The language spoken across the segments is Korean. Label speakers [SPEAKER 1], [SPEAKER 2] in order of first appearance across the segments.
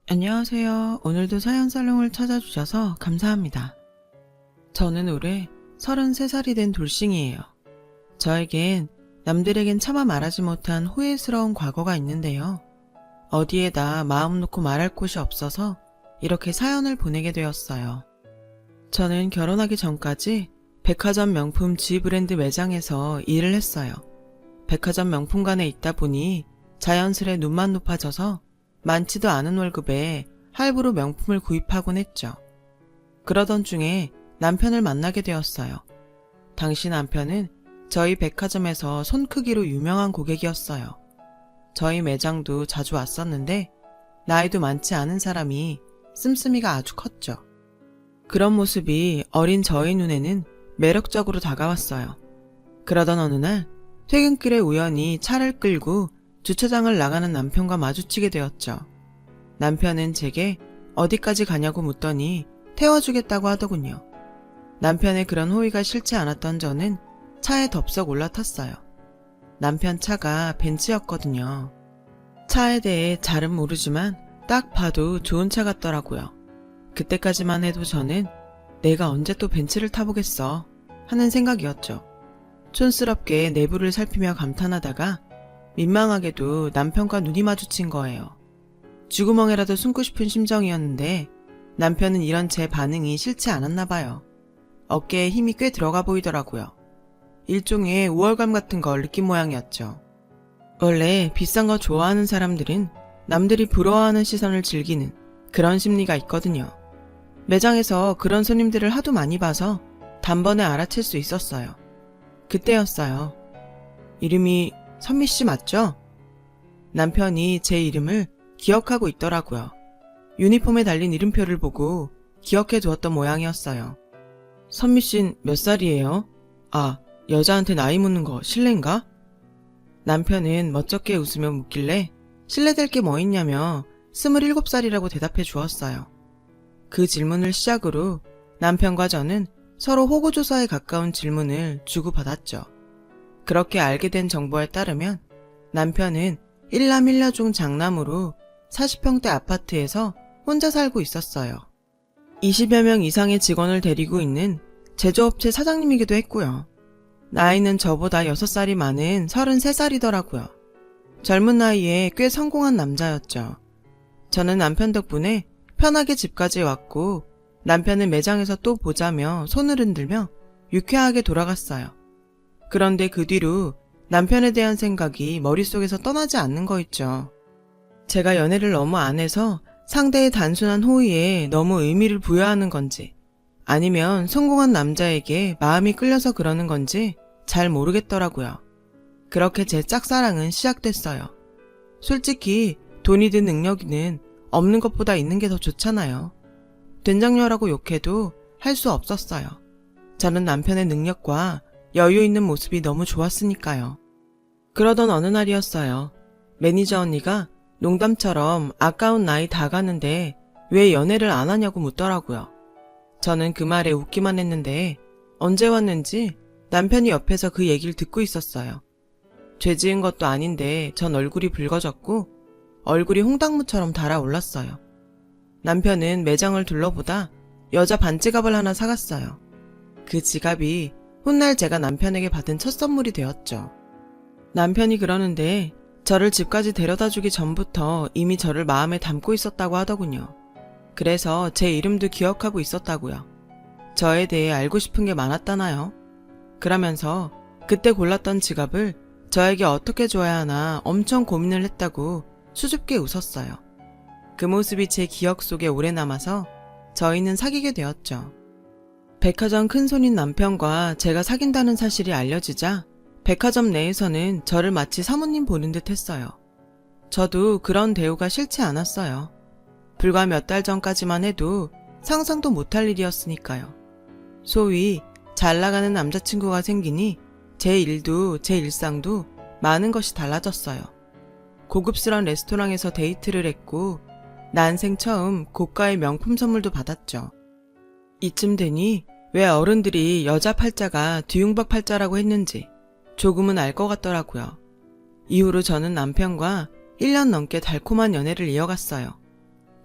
[SPEAKER 1] 안녕하세요. 오늘도 사연살롱을 찾아주셔서 감사합니다. 저는 올해 33살이 된 돌싱이에요. 저에겐 남들에겐 차마 말하지 못한 후회스러운 과거가 있는데요. 어디에다 마음 놓고 말할 곳이 없어서 이렇게 사연을 보내게 되었어요. 저는 결혼하기 전까지 백화점 명품 G 브랜드 매장에서 일을 했어요. 백화점 명품관에 있다 보니 자연스레 눈만 높아져서 많지도 않은 월급에 할부로 명품을 구입하곤 했죠. 그러던 중에 남편을 만나게 되었어요. 당시 남편은 저희 백화점에서 손 크기로 유명한 고객이었어요. 저희 매장도 자주 왔었는데 나이도 많지 않은 사람이 씀씀이가 아주 컸죠. 그런 모습이 어린 저희 눈에는 매력적으로 다가왔어요. 그러던 어느 날 퇴근길에 우연히 차를 끌고 주차장을 나가는 남편과 마주치게 되었죠. 남편은 제게 어디까지 가냐고 묻더니 태워주겠다고 하더군요. 남편의 그런 호의가 싫지 않았던 저는 차에 덥석 올라탔어요. 남편 차가 벤츠였거든요. 차에 대해 잘은 모르지만 딱 봐도 좋은 차 같더라고요. 그때까지만 해도 저는 내가 언제 또 벤츠를 타보겠어 하는 생각이었죠. 촌스럽게 내부를 살피며 감탄하다가 민망하게도 남편과 눈이 마주친 거예요. 쥐구멍에라도 숨고 싶은 심정이었는데 남편은 이런 제 반응이 싫지 않았나 봐요. 어깨에 힘이 꽤 들어가 보이더라고요. 일종의 우월감 같은 걸 느낀 모양이었죠. 원래 비싼 거 좋아하는 사람들은 남들이 부러워하는 시선을 즐기는 그런 심리가 있거든요. 매장에서 그런 손님들을 하도 많이 봐서 단번에 알아챌 수 있었어요. 그때였어요. 이름이 선미씨 맞죠? 남편이 제 이름을 기억하고 있더라고요. 유니폼에 달린 이름표를 보고 기억해 두었던 모양이었어요. 선미씨는 몇 살이에요? 아, 여자한테 나이 묻는 거 실례인가? 남편은 멋쩍게 웃으며 묻길래 실례될 게 뭐 있냐며 27살이라고 대답해 주었어요. 그 질문을 시작으로 남편과 저는 서로 호구조사에 가까운 질문을 주고받았죠. 그렇게 알게 된 정보에 따르면 남편은 일남 1녀중 장남으로 40평대 아파트에서 혼자 살고 있었어요. 20여 명 이상의 직원을 데리고 있는 제조업체 사장님이기도 했고요. 나이는 저보다 6살이 많은 33살이더라고요. 젊은 나이에 꽤 성공한 남자였죠. 저는 남편 덕분에 편하게 집까지 왔고 남편은 매장에서 또 보자며 손을 흔들며 유쾌하게 돌아갔어요. 그런데 그 뒤로 남편에 대한 생각이 머릿속에서 떠나지 않는 거 있죠. 제가 연애를 너무 안 해서 상대의 단순한 호의에 너무 의미를 부여하는 건지 아니면 성공한 남자에게 마음이 끌려서 그러는 건지 잘 모르겠더라고요. 그렇게 제 짝사랑은 시작됐어요. 솔직히 돈이든 능력이든 없는 것보다 있는 게 더 좋잖아요. 된장녀라고 욕해도 할 수 없었어요. 저는 남편의 능력과 여유 있는 모습이 너무 좋았으니까요. 그러던 어느 날이었어요. 매니저 언니가 농담처럼 아까운 나이 다 가는데 왜 연애를 안 하냐고 묻더라고요. 저는 그 말에 웃기만 했는데 언제 왔는지 남편이 옆에서 그 얘기를 듣고 있었어요. 죄 지은 것도 아닌데 전 얼굴이 붉어졌고 얼굴이 홍당무처럼 달아올랐어요. 남편은 매장을 둘러보다 여자 반지갑을 하나 사갔어요. 그 지갑이 훗날 제가 남편에게 받은 첫 선물이 되었죠. 남편이 그러는데 저를 집까지 데려다주기 전부터 이미 저를 마음에 담고 있었다고 하더군요. 그래서 제 이름도 기억하고 있었다고요. 저에 대해 알고 싶은 게 많았다나요? 그러면서 그때 골랐던 지갑을 저에게 어떻게 줘야 하나 엄청 고민을 했다고 수줍게 웃었어요. 그 모습이 제 기억 속에 오래 남아서 저희는 사귀게 되었죠. 백화점 큰손인 남편과 제가 사귄다는 사실이 알려지자 백화점 내에서는 저를 마치 사모님 보는 듯 했어요. 저도 그런 대우가 싫지 않았어요. 불과 몇 달 전까지만 해도 상상도 못할 일이었으니까요. 소위 잘 나가는 남자친구가 생기니 제 일도 제 일상도 많은 것이 달라졌어요. 고급스러운 레스토랑에서 데이트를 했고 난생 처음 고가의 명품 선물도 받았죠. 이쯤 되니 왜 어른들이 여자 팔자가 뒤움박 팔자라고 했는지 조금은 알 것 같더라고요. 이후로 저는 남편과 1년 넘게 달콤한 연애를 이어갔어요.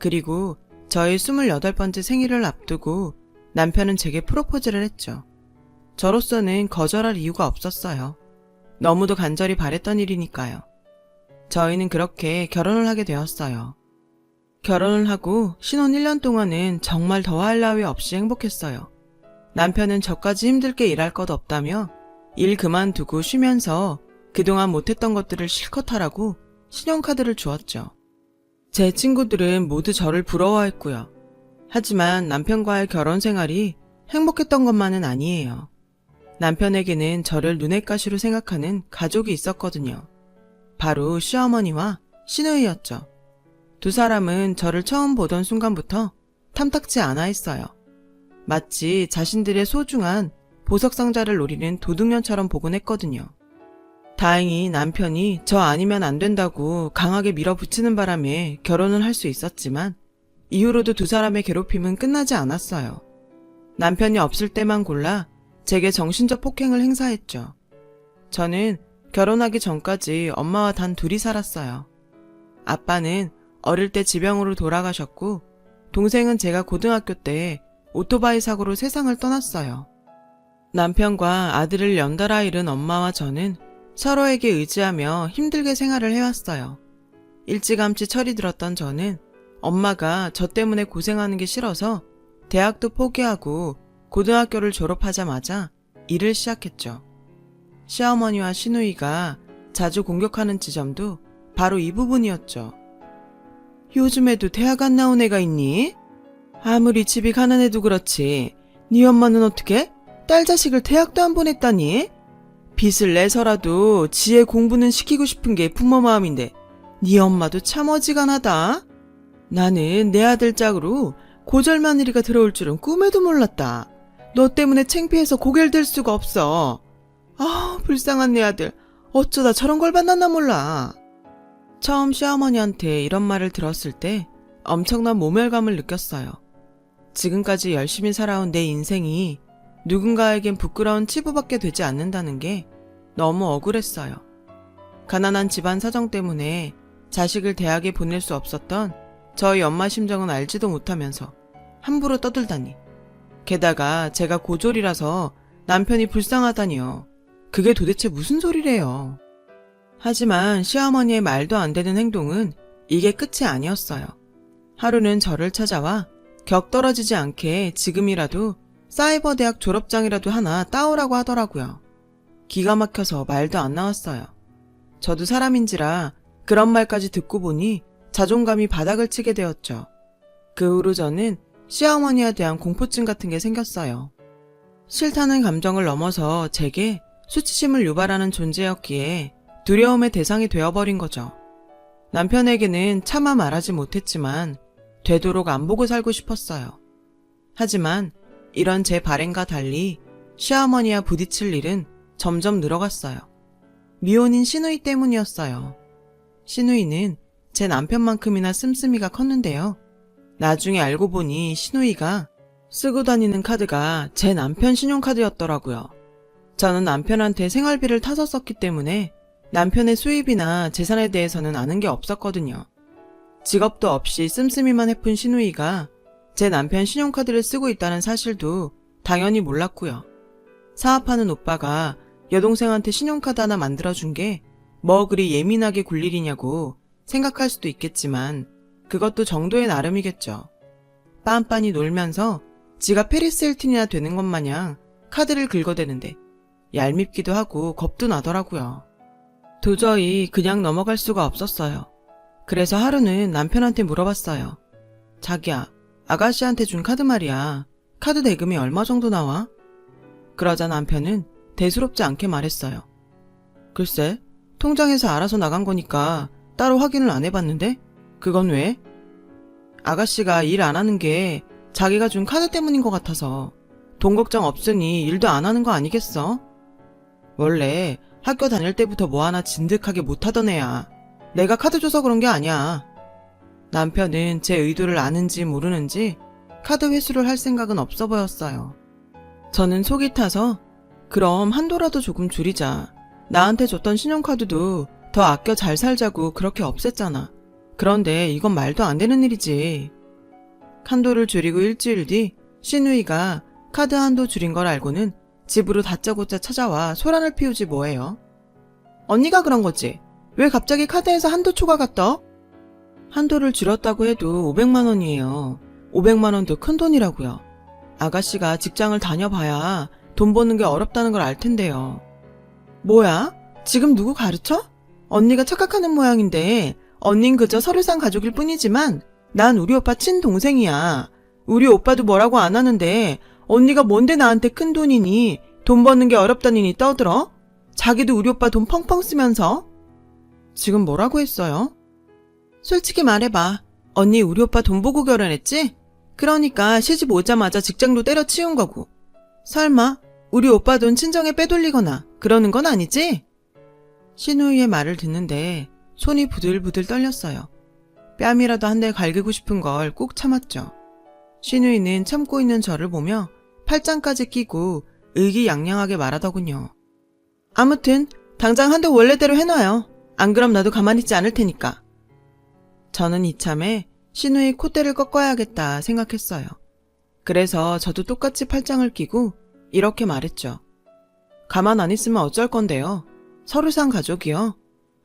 [SPEAKER 1] 그리고 저의 28번째 생일을 앞두고 남편은 제게 프로포즈를 했죠. 저로서는 거절할 이유가 없었어요. 너무도 간절히 바랬던 일이니까요. 저희는 그렇게 결혼을 하게 되었어요. 결혼을 하고 신혼 1년 동안은 정말 더할 나위 없이 행복했어요. 남편은 저까지 힘들게 일할 것 없다며 일 그만두고 쉬면서 그동안 못했던 것들을 실컷 하라고 신용카드를 주었죠. 제 친구들은 모두 저를 부러워했고요. 하지만 남편과의 결혼 생활이 행복했던 것만은 아니에요. 남편에게는 저를 눈엣 가시로 생각하는 가족이 있었거든요. 바로 시어머니와 시누이였죠. 두 사람은 저를 처음 보던 순간부터 탐탁지 않아 했어요. 마치 자신들의 소중한 보석상자를 노리는 도둑년처럼 보곤 했거든요. 다행히 남편이 저 아니면 안 된다고 강하게 밀어붙이는 바람에 결혼을 할 수 있었지만 이후로도 두 사람의 괴롭힘은 끝나지 않았어요. 남편이 없을 때만 골라 제게 정신적 폭행을 행사했죠. 저는 결혼하기 전까지 엄마와 단 둘이 살았어요. 아빠는 어릴 때 지병으로 돌아가셨고 동생은 제가 고등학교 때 오토바이 사고로 세상을 떠났어요. 남편과 아들을 연달아 잃은 엄마와 저는 서로에게 의지하며 힘들게 생활을 해왔어요. 일찌감치 철이 들었던 저는 엄마가 저 때문에 고생하는 게 싫어서 대학도 포기하고 고등학교를 졸업하자마자 일을 시작했죠. 시어머니와 시누이가 자주 공격하는 지점도 바로 이 부분이었죠. 요즘에도 대학 안 나온 애가 있니? 아무리 집이 가난해도 그렇지 네 엄마는 어떻게 딸 자식을 대학도 안 보냈다니? 빚을 내서라도 지혜 공부는 시키고 싶은 게 부모 마음인데 네 엄마도 참 어지간하다. 나는 내 아들 짝으로 고절 며느리가 들어올 줄은 꿈에도 몰랐다. 너 때문에 창피해서 고개를 들 수가 없어. 아, 불쌍한 내 아들. 어쩌다 저런 걸 만났나 몰라. 처음 시어머니한테 이런 말을 들었을 때 엄청난 모멸감을 느꼈어요. 지금까지 열심히 살아온 내 인생이 누군가에겐 부끄러운 치부밖에 되지 않는다는 게 너무 억울했어요. 가난한 집안 사정 때문에 자식을 대학에 보낼 수 없었던 저희 엄마 심정은 알지도 못하면서 함부로 떠들다니. 게다가 제가 고졸이라서 남편이 불쌍하다니요. 그게 도대체 무슨 소리래요. 하지만 시어머니의 말도 안 되는 행동은 이게 끝이 아니었어요. 하루는 저를 찾아와 격 떨어지지 않게 지금이라도 사이버 대학 졸업장이라도 하나 따오라고 하더라고요. 기가 막혀서 말도 안 나왔어요. 저도 사람인지라 그런 말까지 듣고 보니 자존감이 바닥을 치게 되었죠. 그 후로 저는 시어머니에 대한 공포증 같은 게 생겼어요. 싫다는 감정을 넘어서 제게 수치심을 유발하는 존재였기에 두려움의 대상이 되어버린 거죠. 남편에게는 차마 말하지 못했지만 되도록 안 보고 살고 싶었어요. 하지만 이런 제 발행과 달리 시어머니와 부딪힐 일은 점점 늘어갔어요. 미혼인 시누이 때문이었어요. 시누이는 제 남편만큼이나 씀씀이가 컸는데요. 나중에 알고 보니 시누이가 쓰고 다니는 카드가 제 남편 신용카드였더라고요. 저는 남편한테 생활비를 타서 썼기 때문에 남편의 수입이나 재산에 대해서는 아는 게 없었거든요. 직업도 없이 씀씀이만 해푼 시누이가 제 남편 신용카드를 쓰고 있다는 사실도 당연히 몰랐고요. 사업하는 오빠가 여동생한테 신용카드 하나 만들어준 게 뭐 그리 예민하게 굴 일이냐고 생각할 수도 있겠지만 그것도 정도의 나름이겠죠. 빤빤히 놀면서 지가 페리스 힐튼이나 되는 것 마냥 카드를 긁어대는데 얄밉기도 하고 겁도 나더라고요. 도저히 그냥 넘어갈 수가 없었어요. 그래서 하루는 남편한테 물어봤어요. 자기야, 아가씨한테 준 카드 말이야. 카드 대금이 얼마 정도 나와? 그러자 남편은 대수롭지 않게 말했어요. 글쎄, 통장에서 알아서 나간 거니까 따로 확인을 안 해봤는데? 그건 왜? 아가씨가 일 안 하는 게 자기가 준 카드 때문인 것 같아서 돈 걱정 없으니 일도 안 하는 거 아니겠어? 원래 학교 다닐 때부터 뭐 하나 진득하게 못하던 애야. 내가 카드 줘서 그런 게 아니야. 남편은 제 의도를 아는지 모르는지 카드 회수를 할 생각은 없어 보였어요. 저는 속이 타서 그럼 한도라도 조금 줄이자. 나한테 줬던 신용카드도 더 아껴 잘 살자고 그렇게 없앴잖아. 그런데 이건 말도 안 되는 일이지. 한도를 줄이고 일주일 뒤 신우이가 카드 한도 줄인 걸 알고는 집으로 다짜고짜 찾아와 소란을 피우지 뭐예요. 언니가 그런 거지. 왜 갑자기 카드에서 한도 초과가 떠? 한도를 줄였다고 해도 500만 원이에요. 500만 원도 큰 돈이라고요. 아가씨가 직장을 다녀봐야 돈 버는 게 어렵다는 걸 알 텐데요. 뭐야? 지금 누구 가르쳐? 언니가 착각하는 모양인데 언닌 그저 서류상 가족일 뿐이지만 난 우리 오빠 친동생이야. 우리 오빠도 뭐라고 안 하는데 언니가 뭔데 나한테 큰 돈이니 돈 버는 게 어렵다니니 떠들어? 자기도 우리 오빠 돈 펑펑 쓰면서. 지금 뭐라고 했어요? 솔직히 말해봐. 언니 우리 오빠 돈 보고 결혼했지? 그러니까 시집 오자마자 직장도 때려치운 거고. 설마 우리 오빠 돈 친정에 빼돌리거나 그러는 건 아니지? 신우이의 말을 듣는데 손이 부들부들 떨렸어요. 뺨이라도 한 대 갈기고 싶은 걸 꾹 참았죠. 신우이는 참고 있는 저를 보며 팔짱까지 끼고 의기양양하게 말하더군요. 아무튼 당장 한도 원래대로 해놔요. 안 그럼 나도 가만히 있지 않을 테니까. 저는 이참에 신우이 콧대를 꺾어야겠다 생각했어요. 그래서 저도 똑같이 팔짱을 끼고 이렇게 말했죠. 가만 안 있으면 어쩔 건데요. 서류상 가족이요.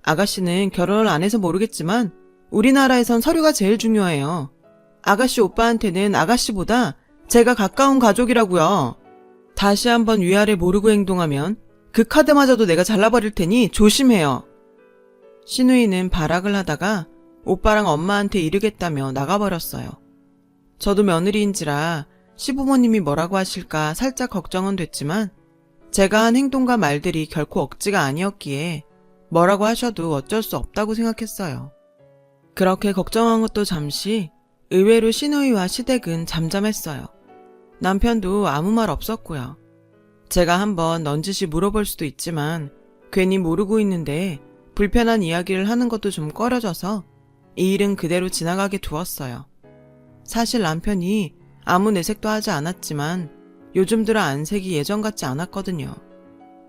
[SPEAKER 1] 아가씨는 결혼을 안 해서 모르겠지만 우리나라에선 서류가 제일 중요해요. 아가씨 오빠한테는 아가씨보다 제가 가까운 가족이라고요. 다시 한번 위아래 모르고 행동하면 그 카드마저도 내가 잘라버릴 테니 조심해요. 신우이는 발악을 하다가 오빠랑 엄마한테 이르겠다며 나가버렸어요. 저도 며느리인지라 시부모님이 뭐라고 하실까 살짝 걱정은 됐지만 제가 한 행동과 말들이 결코 억지가 아니었기에 뭐라고 하셔도 어쩔 수 없다고 생각했어요. 그렇게 걱정한 것도 잠시 의외로 신우이와 시댁은 잠잠했어요. 남편도 아무 말 없었고요. 제가 한번 넌지시 물어볼 수도 있지만 괜히 모르고 있는데 불편한 이야기를 하는 것도 좀 꺼려져서 이 일은 그대로 지나가게 두었어요. 사실 남편이 아무 내색도 하지 않았지만 요즘 들어 안색이 예전 같지 않았거든요.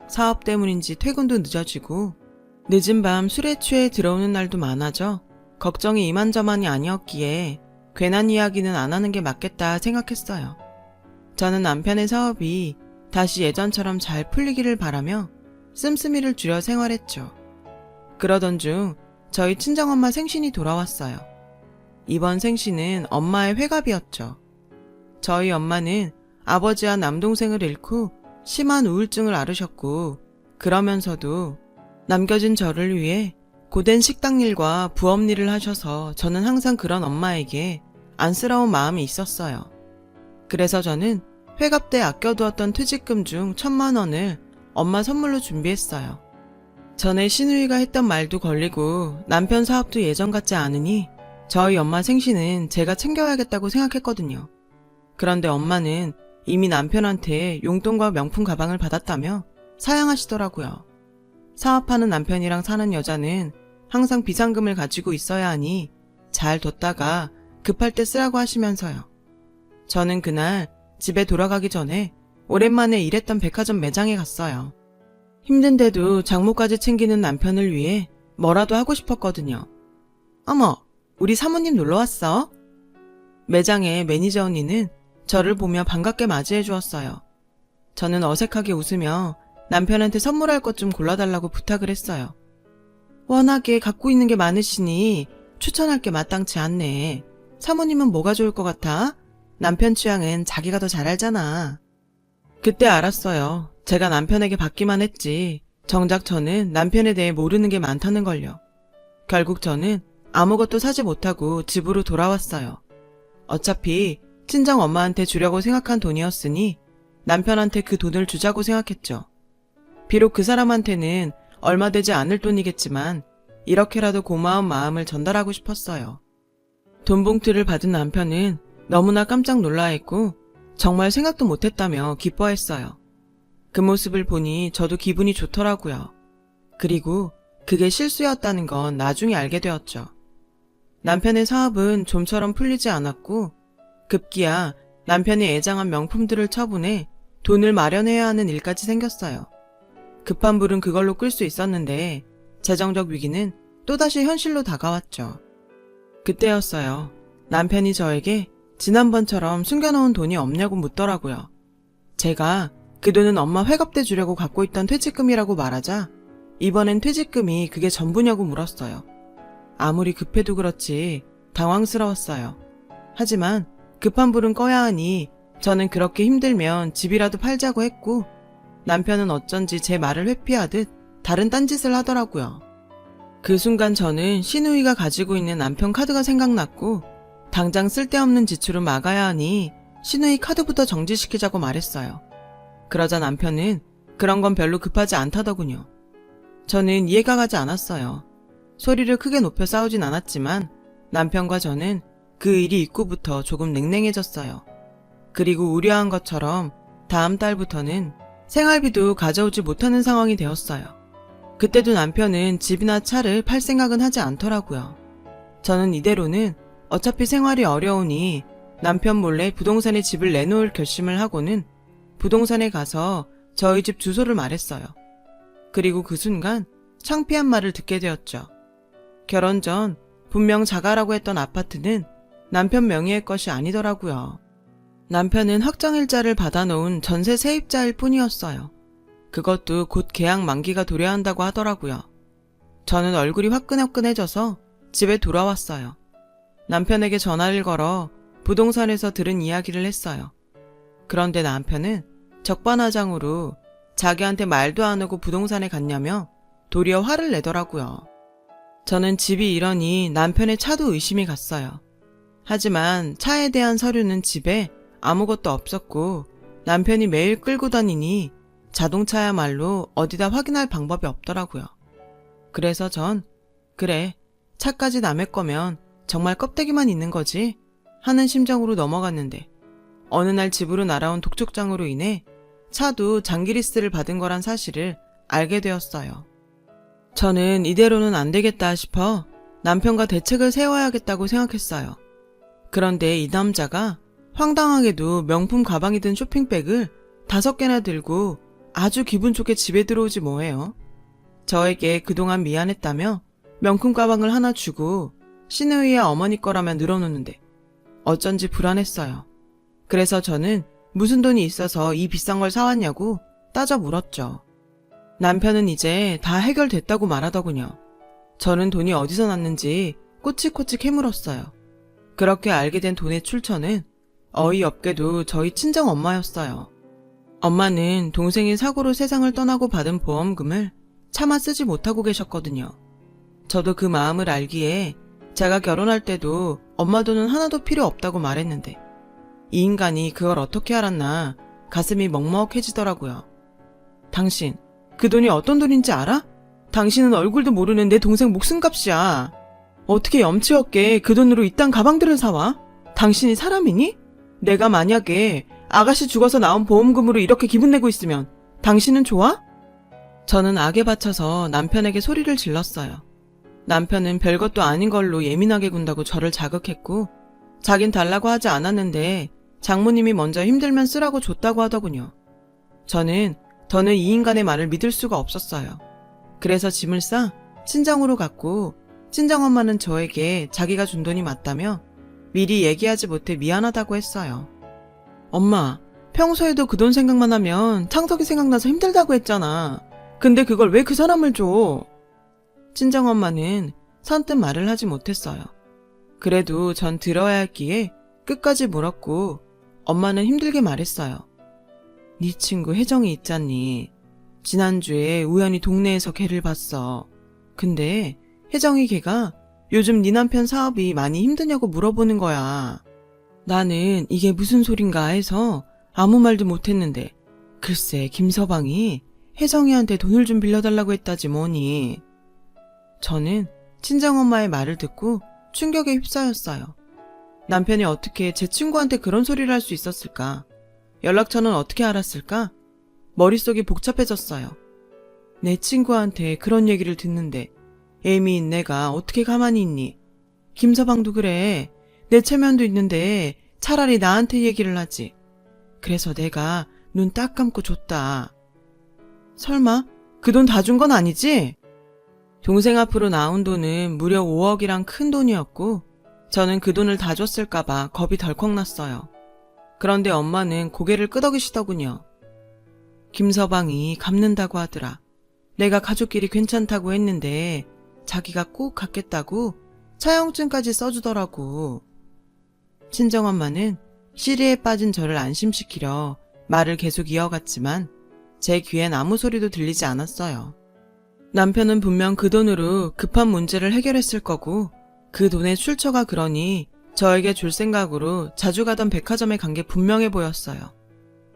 [SPEAKER 1] 사업 때문인지 퇴근도 늦어지고 늦은 밤 술에 취해 들어오는 날도 많아져 걱정이 이만저만이 아니었기에 괜한 이야기는 안 하는 게 맞겠다 생각했어요. 저는 남편의 사업이 다시 예전처럼 잘 풀리기를 바라며 씀씀이를 줄여 생활했죠. 그러던 중 저희 친정엄마 생신이 돌아왔어요. 이번 생신은 엄마의 회갑이었죠. 저희 엄마는 아버지와 남동생을 잃고 심한 우울증을 앓으셨고 그러면서도 남겨진 저를 위해 고된 식당 일과 부업 일을 하셔서 저는 항상 그런 엄마에게 안쓰러운 마음이 있었어요. 그래서 저는 회갑 때 아껴두었던 퇴직금 중 1,000만 원을 엄마 선물로 준비했어요. 전에 신우이가 했던 말도 걸리고 남편 사업도 예전 같지 않으니 저희 엄마 생신은 제가 챙겨야겠다고 생각했거든요. 그런데 엄마는 이미 남편한테 용돈과 명품 가방을 받았다며 사양하시더라고요. 사업하는 남편이랑 사는 여자는 항상 비상금을 가지고 있어야 하니 잘 뒀다가 급할 때 쓰라고 하시면서요. 저는 그날 집에 돌아가기 전에 오랜만에 일했던 백화점 매장에 갔어요. 힘든데도 장모까지 챙기는 남편을 위해 뭐라도 하고 싶었거든요. 어머, 우리 사모님 놀러왔어? 매장의 매니저 언니는 저를 보며 반갑게 맞이해 주었어요. 저는 어색하게 웃으며 남편한테 선물할 것 좀 골라달라고 부탁을 했어요. 워낙에 갖고 있는 게 많으시니 추천할 게 마땅치 않네. 사모님은 뭐가 좋을 것 같아? 남편 취향은 자기가 더 잘 알잖아. 그때 알았어요. 제가 남편에게 받기만 했지 정작 저는 남편에 대해 모르는 게 많다는 걸요. 결국 저는 아무것도 사지 못하고 집으로 돌아왔어요. 어차피 친정 엄마한테 주려고 생각한 돈이었으니 남편한테 그 돈을 주자고 생각했죠. 비록 그 사람한테는 얼마 되지 않을 돈이겠지만 이렇게라도 고마운 마음을 전달하고 싶었어요. 돈 봉투를 받은 남편은 너무나 깜짝 놀라했고 정말 생각도 못했다며 기뻐했어요. 그 모습을 보니 저도 기분이 좋더라고요. 그리고 그게 실수였다는 건 나중에 알게 되었죠. 남편의 사업은 좀처럼 풀리지 않았고 급기야 남편이 애장한 명품들을 처분해 돈을 마련해야 하는 일까지 생겼어요. 급한 불은 그걸로 끌 수 있었는데 재정적 위기는 또다시 현실로 다가왔죠. 그때였어요. 남편이 저에게 지난번처럼 숨겨놓은 돈이 없냐고 묻더라고요. 제가 그 돈은 엄마 회갑대 주려고 갖고 있던 퇴직금이라고 말하자 이번엔 퇴직금이 그게 전부냐고 물었어요. 아무리 급해도 그렇지 당황스러웠어요. 하지만 급한 불은 꺼야 하니 저는 그렇게 힘들면 집이라도 팔자고 했고 남편은 어쩐지 제 말을 회피하듯 다른 딴짓을 하더라고요. 그 순간 저는 시누이가 가지고 있는 남편 카드가 생각났고 당장 쓸데없는 지출은 막아야 하니 시누이 카드부터 정지시키자고 말했어요. 그러자 남편은 그런 건 별로 급하지 않다더군요. 저는 이해가 가지 않았어요. 소리를 크게 높여 싸우진 않았지만 남편과 저는 그 일이 있고부터 조금 냉랭해졌어요. 그리고 우려한 것처럼 다음 달부터는 생활비도 가져오지 못하는 상황이 되었어요. 그때도 남편은 집이나 차를 팔 생각은 하지 않더라고요. 저는 이대로는 어차피 생활이 어려우니 남편 몰래 부동산에 집을 내놓을 결심을 하고는 부동산에 가서 저희 집 주소를 말했어요. 그리고 그 순간 창피한 말을 듣게 되었죠. 결혼 전 분명 자가라고 했던 아파트는 남편 명의의 것이 아니더라고요. 남편은 확정일자를 받아놓은 전세 세입자일 뿐이었어요. 그것도 곧 계약 만기가 도래한다고 하더라고요. 저는 얼굴이 화끈화끈해져서 집에 돌아왔어요. 남편에게 전화를 걸어 부동산에서 들은 이야기를 했어요. 그런데 남편은 적반하장으로 자기한테 말도 안 하고 부동산에 갔냐며 도리어 화를 내더라고요. 저는 집이 이러니 남편의 차도 의심이 갔어요. 하지만 차에 대한 서류는 집에 아무것도 없었고 남편이 매일 끌고 다니니 자동차야말로 어디다 확인할 방법이 없더라고요. 그래서 전 그래, 차까지 남의 거면 정말 껍데기만 있는 거지 하는 심정으로 넘어갔는데 어느 날 집으로 날아온 독촉장으로 인해 차도 장기리스를 받은 거란 사실을 알게 되었어요. 저는 이대로는 안 되겠다 싶어 남편과 대책을 세워야겠다고 생각했어요. 그런데 이 남자가 황당하게도 명품 가방이 든 쇼핑백을 5개나 들고 아주 기분 좋게 집에 들어오지 뭐해요. 저에게 그동안 미안했다며 명품 가방을 하나 주고 시누이의 어머니 거라면 늘어놓는데 어쩐지 불안했어요. 그래서 저는 무슨 돈이 있어서 이 비싼 걸 사왔냐고 따져 물었죠. 남편은 이제 다 해결됐다고 말하더군요. 저는 돈이 어디서 났는지 꼬치꼬치 캐물었어요. 그렇게 알게 된 돈의 출처는 어이없게도 저희 친정엄마였어요. 엄마는 동생이 사고로 세상을 떠나고 받은 보험금을 차마 쓰지 못하고 계셨거든요. 저도 그 마음을 알기에 제가 결혼할 때도 엄마 돈은 하나도 필요 없다고 말했는데 이 인간이 그걸 어떻게 알았나 가슴이 먹먹해지더라고요. 당신, 그 돈이 어떤 돈인지 알아? 당신은 얼굴도 모르는 내 동생 목숨값이야. 어떻게 염치 없게 그 돈으로 이딴 가방들을 사와? 당신이 사람이니? 내가 만약에 아가씨 죽어서 나온 보험금으로 이렇게 기분 내고 있으면 당신은 좋아? 저는 악에 받쳐서 남편에게 소리를 질렀어요. 남편은 별것도 아닌 걸로 예민하게 군다고 저를 자극했고 자긴 달라고 하지 않았는데 장모님이 먼저 힘들면 쓰라고 줬다고 하더군요. 저는 더는 이 인간의 말을 믿을 수가 없었어요. 그래서 짐을 싸 친정으로 갔고 친정엄마는 저에게 자기가 준 돈이 맞다며 미리 얘기하지 못해 미안하다고 했어요. 엄마, 평소에도 그 돈 생각만 하면 창석이 생각나서 힘들다고 했잖아. 근데 그걸 왜 그 사람을 줘? 친정엄마는 선뜻 말을 하지 못했어요. 그래도 전 들어야 했기에 끝까지 물었고 엄마는 힘들게 말했어요. 네 친구 혜정이 있잖니. 지난주에 우연히 동네에서 걔를 봤어. 근데 혜정이 걔가 요즘 네 남편 사업이 많이 힘드냐고 물어보는 거야. 나는 이게 무슨 소린가 해서 아무 말도 못했는데 글쎄 김서방이 혜정이한테 돈을 좀 빌려달라고 했다지 뭐니. 저는 친정엄마의 말을 듣고 충격에 휩싸였어요. 남편이 어떻게 제 친구한테 그런 소리를 할 수 있었을까? 연락처는 어떻게 알았을까? 머릿속이 복잡해졌어요. 내 친구한테 그런 얘기를 듣는데 애미인 내가 어떻게 가만히 있니? 김서방도 그래. 내 체면도 있는데 차라리 나한테 얘기를 하지. 그래서 내가 눈 딱 감고 줬다. 설마 그 돈 다 준 건 아니지? 동생 앞으로 나온 돈은 무려 5억이란 큰 돈이었고 저는 그 돈을 다 줬을까봐 겁이 덜컥 났어요. 그런데 엄마는 고개를 끄덕이시더군요. 김서방이 갚는다고 하더라. 내가 가족끼리 괜찮다고 했는데 자기가 꼭 갚겠다고 차용증까지 써주더라고. 친정엄마는 시리에 빠진 저를 안심시키려 말을 계속 이어갔지만 제 귀엔 아무 소리도 들리지 않았어요. 남편은 분명 그 돈으로 급한 문제를 해결했을 거고 그 돈의 출처가 그러니 저에게 줄 생각으로 자주 가던 백화점에 간 게 분명해 보였어요.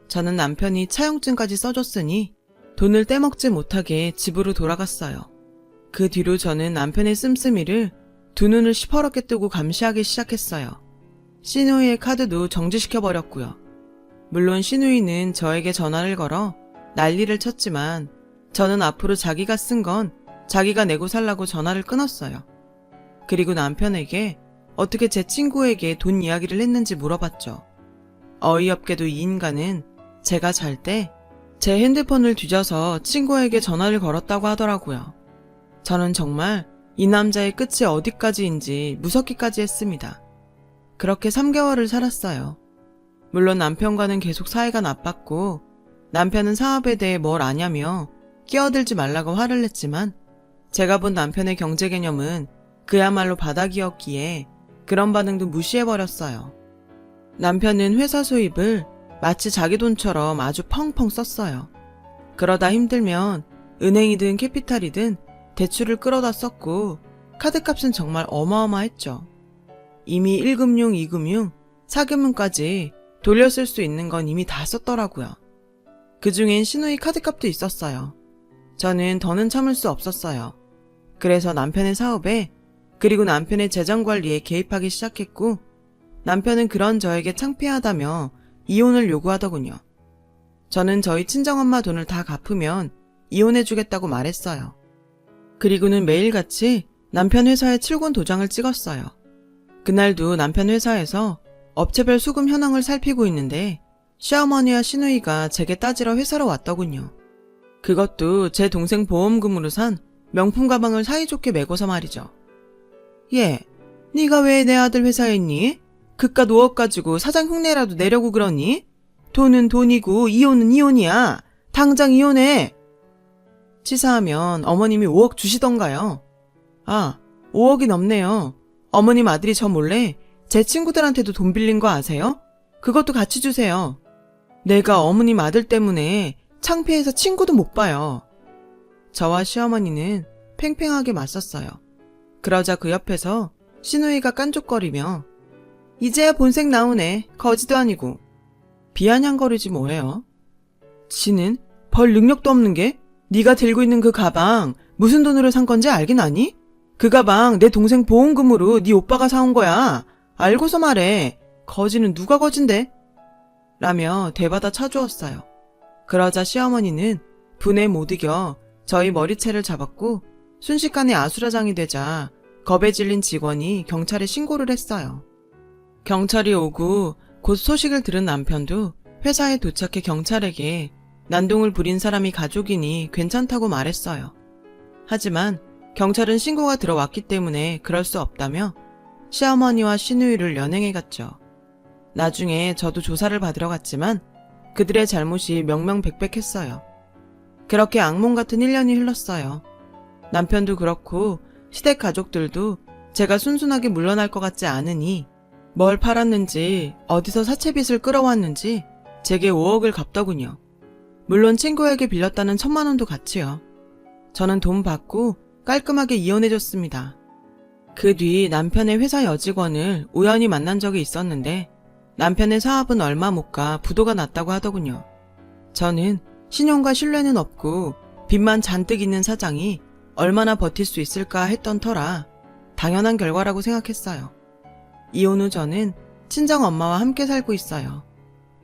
[SPEAKER 1] 저는 남편이 차용증까지 써줬으니 돈을 떼먹지 못하게 집으로 돌아갔어요. 그 뒤로 저는 남편의 씀씀이를 두 눈을 시퍼렇게 뜨고 감시하기 시작했어요. 시누이의 카드도 정지시켜버렸고요. 물론 시누이는 저에게 전화를 걸어 난리를 쳤지만 저는 앞으로 자기가 쓴 건 자기가 내고 살라고 전화를 끊었어요. 그리고 남편에게 어떻게 제 친구에게 돈 이야기를 했는지 물어봤죠. 어이없게도 이 인간은 제가 잘 때 제 핸드폰을 뒤져서 친구에게 전화를 걸었다고 하더라고요. 저는 정말 이 남자의 끝이 어디까지인지 무섭기까지 했습니다. 그렇게 3개월을 살았어요. 물론 남편과는 계속 사이가 나빴고 남편은 사업에 대해 뭘 아냐며 끼어들지 말라고 화를 냈지만 제가 본 남편의 경제 개념은 그야말로 바닥이었기에 그런 반응도 무시해버렸어요. 남편은 회사 수입을 마치 자기 돈처럼 아주 펑펑 썼어요. 그러다 힘들면 은행이든 캐피탈이든 대출을 끌어다 썼고 카드값은 정말 어마어마했죠. 이미 1금융, 2금융, 4금융까지 돌려쓸 수 있는 건 이미 다 썼더라고요. 그중엔 시누이 카드값도 있었어요. 저는 더는 참을 수 없었어요. 그래서 남편의 사업에 그리고 남편의 재정관리에 개입하기 시작했고 남편은 그런 저에게 창피하다며 이혼을 요구하더군요. 저는 저희 친정엄마 돈을 다 갚으면 이혼해주겠다고 말했어요. 그리고는 매일같이 남편 회사에 출근 도장을 찍었어요. 그날도 남편 회사에서 업체별 수금 현황을 살피고 있는데 시어머니와 시누이가 제게 따지러 회사로 왔더군요. 그것도 제 동생 보험금으로 산 명품 가방을 사이좋게 메고서 말이죠. 얘, 네가 왜 내 아들 회사에 있니? 그깟 5억 가지고 사장 흉내라도 내려고 그러니? 돈은 돈이고 이혼은 이혼이야. 당장 이혼해. 치사하면 어머님이 5억 주시던가요. 아, 5억이 넘네요. 어머님 아들이 저 몰래 제 친구들한테도 돈 빌린 거 아세요? 그것도 같이 주세요. 내가 어머님 아들 때문에 창피해서 친구도 못 봐요. 저와 시어머니는 팽팽하게 맞섰어요. 그러자 그 옆에서 시누이가 깐족거리며 이제야 본색 나오네. 거지도 아니고. 비아냥거리지 뭐예요. 지는 벌 능력도 없는 게 네가 들고 있는 그 가방 무슨 돈으로 산 건지 알긴 아니? 그 가방 내 동생 보험금으로 네 오빠가 사온 거야. 알고서 말해. 거지는 누가 거진데? 라며 대받아 쳐주었어요. 그러자 시어머니는 분에 못 이겨 저희 머리채를 잡았고 순식간에 아수라장이 되자 겁에 질린 직원이 경찰에 신고를 했어요. 경찰이 오고 곧 소식을 들은 남편도 회사에 도착해 경찰에게 난동을 부린 사람이 가족이니 괜찮다고 말했어요. 하지만 경찰은 신고가 들어왔기 때문에 그럴 수 없다며 시어머니와 시누이를 연행해 갔죠. 나중에 저도 조사를 받으러 갔지만 그들의 잘못이 명명백백했어요. 그렇게 악몽 같은 1년이 흘렀어요. 남편도 그렇고 시댁 가족들도 제가 순순하게 물러날 것 같지 않으니 뭘 팔았는지 어디서 사채빚을 끌어왔는지 제게 5억을 갚더군요. 물론 친구에게 빌렸다는 1,000만 원도 같이요. 저는 돈 받고 깔끔하게 이혼해줬습니다. 그 뒤 남편의 회사 여직원을 우연히 만난 적이 있었는데 남편의 사업은 얼마 못 가 부도가 났다고 하더군요. 저는 신용과 신뢰는 없고 빚만 잔뜩 있는 사장이 얼마나 버틸 수 있을까 했던 터라 당연한 결과라고 생각했어요. 이혼 후 저는 친정엄마와 함께 살고 있어요.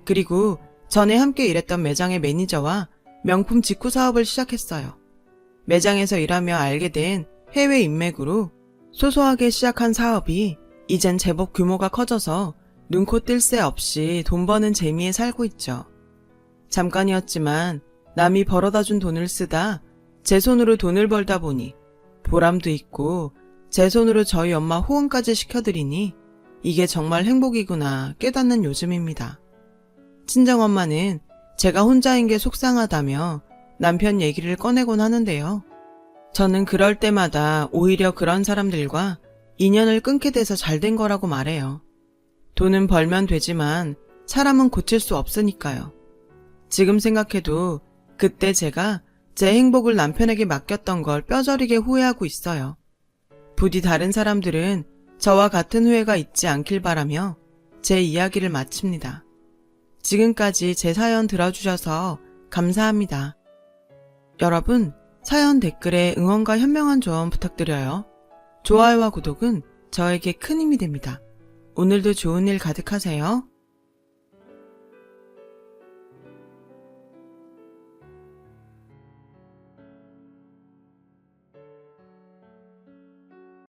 [SPEAKER 1] 그리고 전에 함께 일했던 매장의 매니저와 명품 직구 사업을 시작했어요. 매장에서 일하며 알게 된 해외 인맥으로 소소하게 시작한 사업이 이젠 제법 규모가 커져서 눈코 뜰 새 없이 돈 버는 재미에 살고 있죠. 잠깐이었지만 남이 벌어다 준 돈을 쓰다 제 손으로 돈을 벌다 보니 보람도 있고 제 손으로 저희 엄마 호응까지 시켜드리니 이게 정말 행복이구나 깨닫는 요즘입니다. 친정엄마는 제가 혼자인 게 속상하다며 남편 얘기를 꺼내곤 하는데요. 저는 그럴 때마다 오히려 그런 사람들과 인연을 끊게 돼서 잘된 거라고 말해요. 돈은 벌면 되지만 사람은 고칠 수 없으니까요. 지금 생각해도 그때 제가 제 행복을 남편에게 맡겼던 걸 뼈저리게 후회하고 있어요. 부디 다른 사람들은 저와 같은 후회가 있지 않길 바라며 제 이야기를 마칩니다. 지금까지 제 사연 들어주셔서 감사합니다. 여러분, 사연 댓글에 응원과 현명한 조언 부탁드려요. 좋아요와 구독은 저에게 큰 힘이 됩니다. 오늘도 좋은 일 가득하세요.